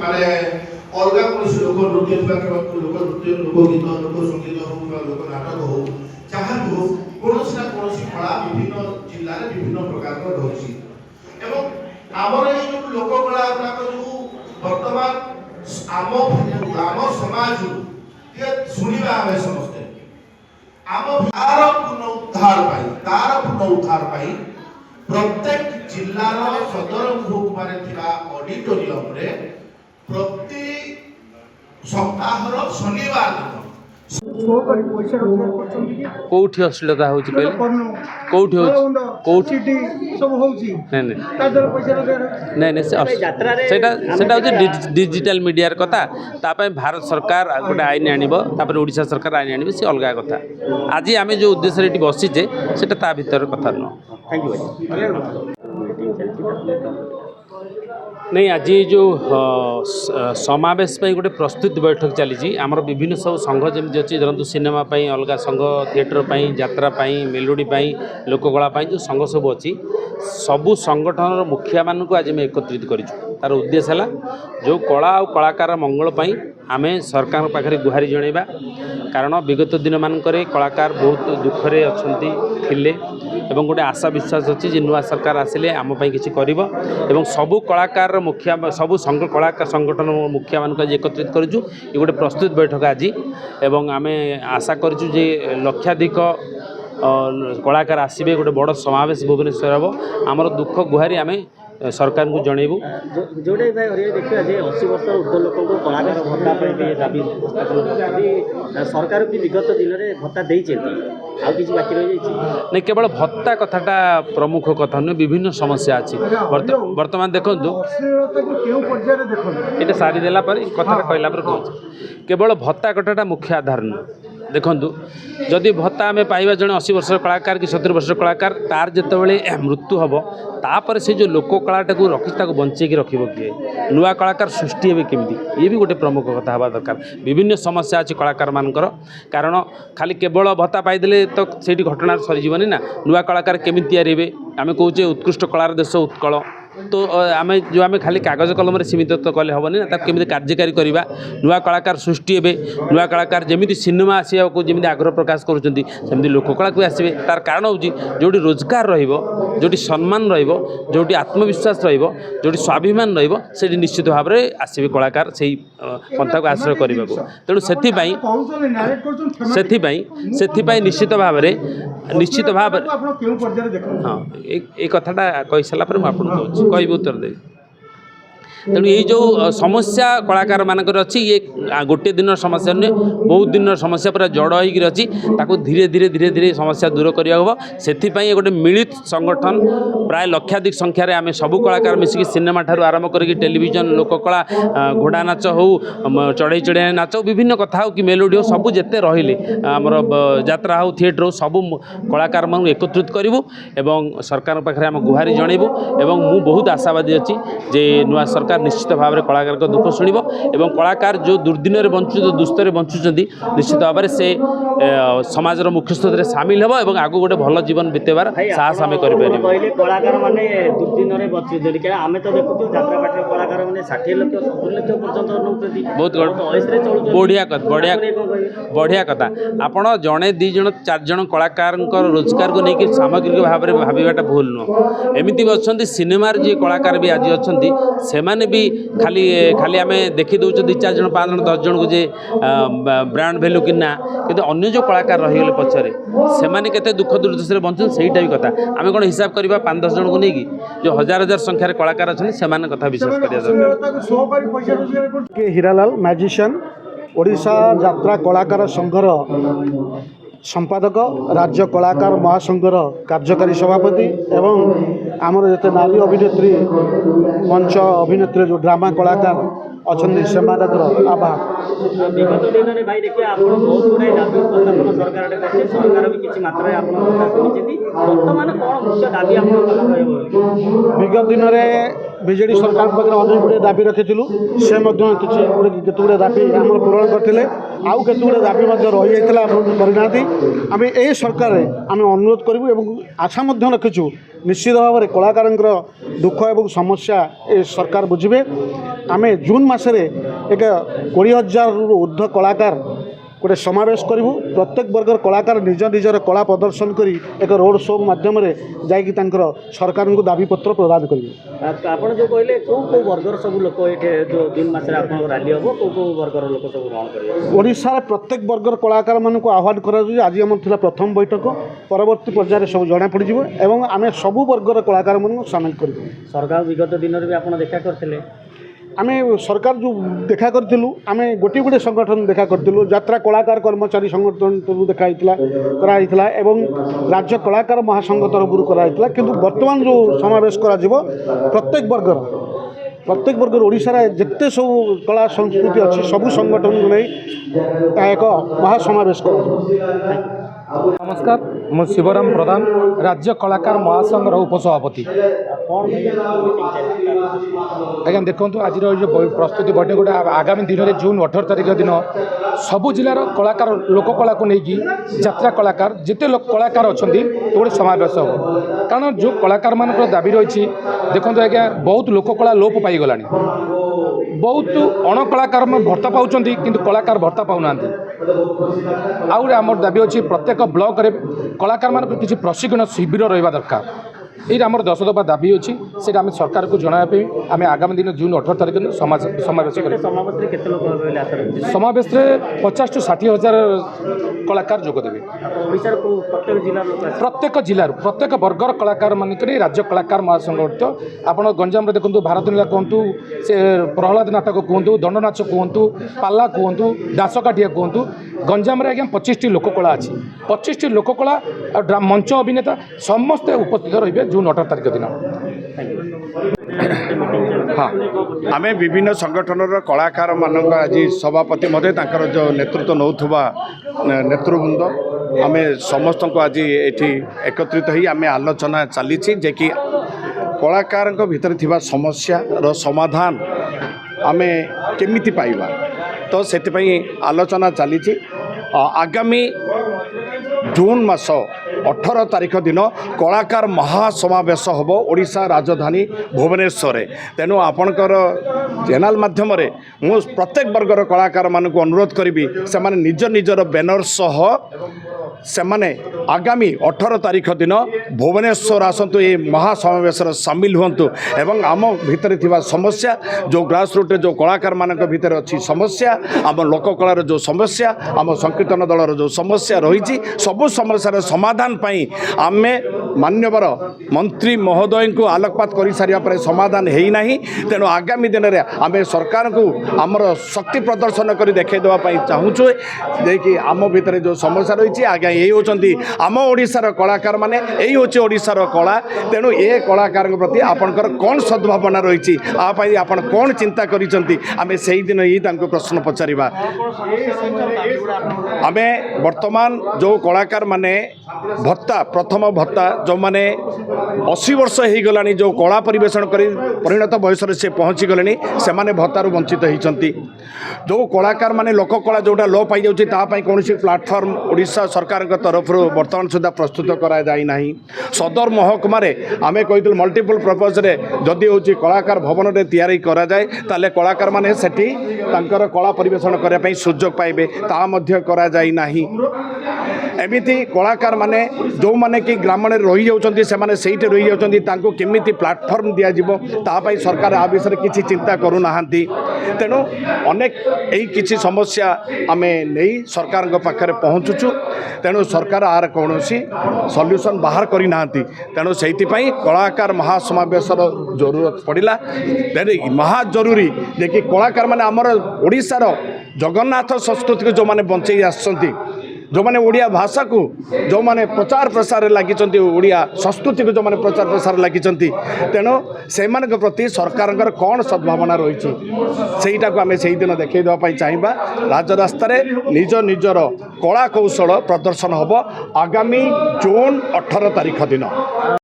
माने अलग कौन लोक नृत्य लोक नृत्य लोक गीत लोक संगीत हो लोक नाटक हो जहाँ भी हो कौन ना कौन कला विभिन्न जिले में विभिन्न प्रकार रही आमर ये लोक कला गुड़ाक जो बर्तमान आम समाज शुणा आम समस्ते आम तार पुनः उद्धार प्रत्येक जिलार सदर महकुमार ऑडिटोरियम रे प्रति सप्ताह शनिवार दिन कौटी अश्लीलता होची कहले कौटी होची कौटी सब होची नहीं नहीं नहीं सेटा सेटा होची डिजिटल मीडिया कथा तापय भारत सरकार गोटे आईन आनिबो तापर ओडिशा सरकार आईन आनिबो से अलग कथा आज आमे जो उद्देश्य रे बसिजे सेटा ता भीतर कथा न थैंक यू नहीं आज जो समावेश गोटे प्रस्तुति बैठक चली आमर विभिन्न सब संघ जमी अच्छी धरतु सिनेमा अलग संघ थिएटर यात्रा मेलोडी लोककला जो संघ सब अच्छी सबू संगठन मुखिया मान आज आम एकत्रित करूँ तार उद्देश्य है जो कला और कलाकार मंगल आम सरकार पाखे गुहारी जनइबा कारण विगत दिन मानक कलाकार बहुत दुखरे अच्छा एवं गोटे आशा विश्वास अच्छी जे नुआ सरकार आसिले आम किसी कर सबू कलाकार मुखिया सबू संघ कलाकार संगठन मुखिया मान एकत्रित करूँ ये गोटे प्रस्तुत बैठक आज एवं आम आशा करूँ जे लक्षाधिक कलाकार आसबे गोटे बड़ समावेश भुवनेश्वर हम आमर दुख गुहारी आम सरकार को जनइबू जोड़े देखा जे 80 वर्ष ऊर्ध्व लोक कलाकार भत्ता दाबी सरकार भी विगत दिन में भत्ता देती बाकी रही नहीं केवल भत्ता कथाटा प्रमुख कथा नुह विभिन्न समस्या अच्छी बर्तमान देखु ये सारीदेला कथा कहला कहूँ केवल भत्ता कथाटा मुख्य आधार नुह देखु जदि भत्ता आम पाइबा जड़े 80 वर्ष कलाकार कि 70 वर्ष कलाकार तार जितेबाला मृत्यु हम तापर से जो लोक कलाटा को रखी बंचेकी रखे किए नुआ कलाकार सृष्टि हे केमती ये भी गोटे प्रमुख कथा हवा दरकार विभिन्न समस्या अच्छी कलाकार मानकर कारण खाली केवल भत्ता पाइदे तो से घटना सरीजनी ना नुआ कलाकार केमी या आम कहे उत्कृष्ट कलार देश उत्कल तो आम जो आम खाली कागज कलम सीमित तो कले हेनी ना केमी कार्यकारी करवा नुआ कलाकार सृष्टि हे नुआ कलाकार जमी सिनेमा आसा को जमी आग्रह प्रकाश करुँच लोककला को आसवे तार कारण हूँ जो रोजगार रोटी सम्मान रोटी आत्मविश्वास रोटी स्वाभिमान री निश्चित भाव में आसवे कलाकार से पंथा को आश्रय करने को तेणु से निश्चित भाव हाँ ये कथाटा कही सारापर मुझे कह उत्तर दे तेणु ये जो समस्या कलाकार मानकर अच्छी ये गोटे दिन समस्या नुहे बहुत दिन समस्या पूरा जड़ होकर अच्छी धीरे धीरे धीरे धीरे समस्या दूर करने से गोटे मिलित संगठन प्राय लक्षाधिक संख्यार आम सबू कलाकार मिसिकी सिनेमा ठारू आरंभ करके टेलीविजन लोककला घोड़ा नाच हो चढ़ई चढ़िया नाच विभिन्न कथा हो कि मेलोडी हो सबू जिते रही आमर यात्रा हो थिएटर हो सबू कलाकार मान एकत्रित करूँ एवं सरकार पाखे आम गुहारी जनइबू एवं मु बहुत आशावादी अच्छी जे नुआ सरकार निश्चित भाव में कलाकार को दुख शुणव एवं कलाकार जो दुर्दिन में बंचु दुस्तर बंचुंट निश्चित भाव में से समाज मुख्य स्रोत में सामिल हो एवं आगु गोटे भल जीवन बीतेबार साहस आम कर कलाकार मैंने दुर्दिन में बचुं आम तो देखु यात्रा कलाकार मैंने 60 लाख 70 लाख पर्यटन बहुत बढ़िया कथा आपण जड़े दी जन 4 जन कलाकार रोजगार को लेकिन सामग्रिक भाव में भावटा भूल नुह एमती भी अच्छा सिनेमार जी कलाकार भी आज अच्छा से भी खाली खाली आम देखी दौर 2-4 जन 5 जन 10 जन को जे ब्रांड भैल्यू कि ना कि अन्य जो कलाकार रहीगले पछरे से केते दुख दुर्दशा बंचुन सहीटा भी कथा आम कौन हिसाब करवा 5-10 जन को लेकिन जो हजार हजार संख्यार कलाकार अच्छा से कथा विश्वास कर हीरालाल मैजिशियन ओडिशा यात्रा कलाकार संघर संपादक राज्य कलाकार महासंघर कार्यकारी सभापति एवं आमर जिते नारी अभिनेत्री मंच अभिनेत्री जो ड्रामा कलाकार अच्छा से विगत दिन में भाई देखिए आप बहुत गुड़ाई दाबी उपस्थापन सरकार भी किसी मात्रा बर्तमान कौन मुख्य दाबी विगत दिन में ବିଜେଡ଼ି ସରକାର ପାଖରେ ଅନେକ ଗୁଡ଼ିଏ ଦାବି ରଖିଥିଲୁ। ସେ ମଧ୍ୟ କେତେ ଗୁଡ଼ିଏ ଦାବି ଆମର ପୂରଣ କରିଥିଲେ। ଆଉ କେତେ ଗୁଡ଼ିଏ ଦାବି ମଧ୍ୟ ରହିଯାଇଥିଲା କରିନାହାନ୍ତି। ଆମେ ଏହି ସରକାରରେ ଆମେ ଅନୁରୋଧ କରିବୁ ଏବଂ ଆଶା ମଧ୍ୟ ରଖିଛୁ ନିଶ୍ଚିତ ଭାବରେ କଳାକାରଙ୍କର ଦୁଃଖ ଏବଂ ସମସ୍ୟା ଏ ସରକାର ବୁଝିବେ। ଆମେ ଜୁନ୍ ମାସରେ ଏକ 20,000ରୁ ଉର୍ଦ୍ଧ୍ୱ କଳାକାର ଗୋଟେ ସମାବେଶ କରିବୁ। ପ୍ରତ୍ୟେକ ବର୍ଗର କଳାକାର ନିଜ ନିଜର କଳା ପ୍ରଦର୍ଶନ କରି ଏକ ରୋଡ଼ ଶୋ ମାଧ୍ୟମରେ ଯାଇକି ତାଙ୍କର ସରକାରଙ୍କୁ ଦାବିପତ୍ର ପ୍ରଦାନ କରିବେ। ଆପଣ ଯେଉଁ କହିଲେ କେଉଁ ବର୍ଗର ସବୁ ଲୋକ ଏଠି ଯେଉଁ ଜୁନ୍ ମାସରେ ଆପଣଙ୍କ ରାଲି ହେବ କେଉଁ ବର୍ଗର ଲୋକ ସବୁ ଗ୍ରହଣ କରିବେ? ଓଡ଼ିଶାର ପ୍ରତ୍ୟେକ ବର୍ଗର କଳାକାରମାନଙ୍କୁ ଆହ୍ୱାନ କରାଯାଉଛି। ଆଜି ଆମର ଥିଲା ପ୍ରଥମ ବୈଠକ, ପରବର୍ତ୍ତୀ ପର୍ଯ୍ୟାୟରେ ସବୁ ଜଣାପଡ଼ିଯିବ ଏବଂ ଆମେ ସବୁ ବର୍ଗର କଳାକାରମାନଙ୍କୁ ସାମିଲ କରିବୁ। ସରକାର ବିଗତ ଦିନରେ ବି ଆପଣ ଦେଖା କରିଥିଲେ। ଆମେ ସରକାର ଯେଉଁ ଦେଖା କରିଥିଲୁ, ଆମେ ଗୋଟିଏ ଗୋଟିଏ ସଂଗଠନ ଦେଖା କରିଥିଲୁ। ଯାତ୍ରା କଳାକାର କର୍ମଚାରୀ ସଂଗଠନ ତରଫରୁ କରାଯାଇଥିଲା ଏବଂ ରାଜ୍ୟ କଳାକାର ମହାସଂଘ ତରଫରୁ କରାଯାଇଥିଲା। କିନ୍ତୁ ବର୍ତ୍ତମାନ ଯେଉଁ ସମାବେଶ କରାଯିବ ପ୍ରତ୍ୟେକ ବର୍ଗର ଓଡ଼ିଶାର ଯେତେ ସବୁ କଳା ସଂସ୍କୃତି ଅଛି ସବୁ ସଂଗଠନକୁ ନେଇ ତାହା ଏକ ମହାସମାବେଶ କରାଯିବ। नमस्कार मु शिवराम प्रधान राज्य कलाकार महासंघर उपसभापति। आज्ञा देखो आज प्रस्तुति बैठक गोटे आगामी दिन में जून 18 तारिख दिन सबु जिलार कलाकार लोककला को लेकिन यात्रा कलाकार जिते कलाकार अच्छा गोटे समावेश हो। कारण जो कलाकार मान दाबी रही देखो आज्ञा बहुत लोककला लोप पाईगला। बहुत अणकलाकार भत्ता पाँच किंतु कलाकार भत्ता पाऊना। आमर दाबी अच्छी प्रत्येक ब्लॉक रे कलाकार मान किसी प्रशिक्षण शिविर रहा दरकार। ये आम 10 दफा दाबी अच्छी से आम सरकार को जनवाई आम आगामी दिन जून 18 तारिख दिन समावेश समावेश 50 to 60 हजार कलाकार जोगदेवे। प्रत्येक जिलार प्रत्येक वर्गर कलाकार मानिक राज्य कलाकार महासंघ आप गंजाम देखो भारत लीला कहतु से प्रहलाद नाटक कहतु दंड नाच कहतु पाला कहतु दासकाठिया कहतु गंजाम आज्ञा 25टी लोककला अच्छी 25टी लोककला मंच अभिनेता समस्ते उपस्थित रही जून 18 तारिख दिन। हाँ आम विभिन्न संगठन कलाकार मान आज सभापति महोदय जो नेतृत्व नौथुवा नेतृवृंद आम समस्त को आज ये एकत्रित ही आम आलोचना चली जे कि कलाकार भीतर थिबा समस्या रो समाधान आम केमिति पाइबा तो से आलोचना चली। आगामी जून मास 18 तारिख दिन कलाकार महासमावेश हम ओडिशा राजधानी भुवनेश्वर। तेणु आपणकर चैनल माध्यम मु प्रत्येक वर्गर कलाकार मानक अनुरोध करी से निज निजर बैनर सह से आगामी 18 तारिख दिन भुवनेश्वर आसतु ये महासमावेश सामिल हूँ एवं आम भितर थिबा समस्या जो ग्रास रूट जो कलाकार मान भितर अच्छी समस्या आम लोककलार जो समस्या आम संकीर्तन दलर जो समस्या रही सबु समस्यार समाधान पाई आमे मान्यवर मंत्री महोदय को आलोकपात कर सारिया पर समाधान है ना। तेणु आगामी दिन में आम सरकार को आमर शक्ति प्रदर्शन कर देखे देवाई चाहूँ जे आम भितर जो समस्या रही आज्ञा यही होती आम ओडिशार कलाकार माने यही हूँ ओडिशार कला। तेणु ये कलाकार प्रति आपणकर कौन सद्भावना रही आप कौन चिंता करिसेंती आमे सही दिन ही प्रश्न पचारिबा। आमे वर्तमान जो कलाकार माने भत्ता प्रथम भत्ता जो माने 80 वर्ष हो गला जो कला परिवेशन कर परिणत बयस से पहुँची गले से भत्तार वंचित होती। जो कलाकार माने लोककला जोटा लो पाई जाऊँगी कौन प्लाटफर्म ओडिशा सरकार तरफ बर्तमान सुधा प्रस्तुत कराना। सदर महकुमा आम कही मल्टीपल पर्पज जदि हूँ कलाकार भवन में तैयारी करा जाए ताले कलाकार माने सेठी तांकर कला परिवेशन करने सुजोग पाइबे ता मध्य करा जाई नाही। एमिति कलाकार माने जो माने कि ग्रामणे रही जाउछन्ती से माने सेठी रही जाउछन्ती तांको केमिति प्लाटफर्म दिया जिवो ता पई सरकार आ विषय किछि चिंता करू नाहंती। तेणु अनेक एही किछि समस्या आमे नै सरकार पाखरे पहुँचुछु। तेणु सरकार आर कौनसी सल्यूशन बाहर करी नाहंती। तेणु सेठी पई कलाकार महासमावेशर जरूरत पड़िला। तेणु महा जरूरी जे कि कलाकार माने हमर ओडिशार जगन्नाथ संस्कृति को जो माने बंचई आछन्ती जो माने ओडिया भाषा को जो माने प्रचार प्रसार लगी ओडिया संस्कृति को जो माने प्रचार प्रसार लगी तेणु से प्रति सरकार कौन सद्भावना रही सेटा को आम से दिन देखा देवाई चाहिए। राजरास्त निज निजर कला कौशल प्रदर्शन हम आगामी जून 18 तारिख दिन।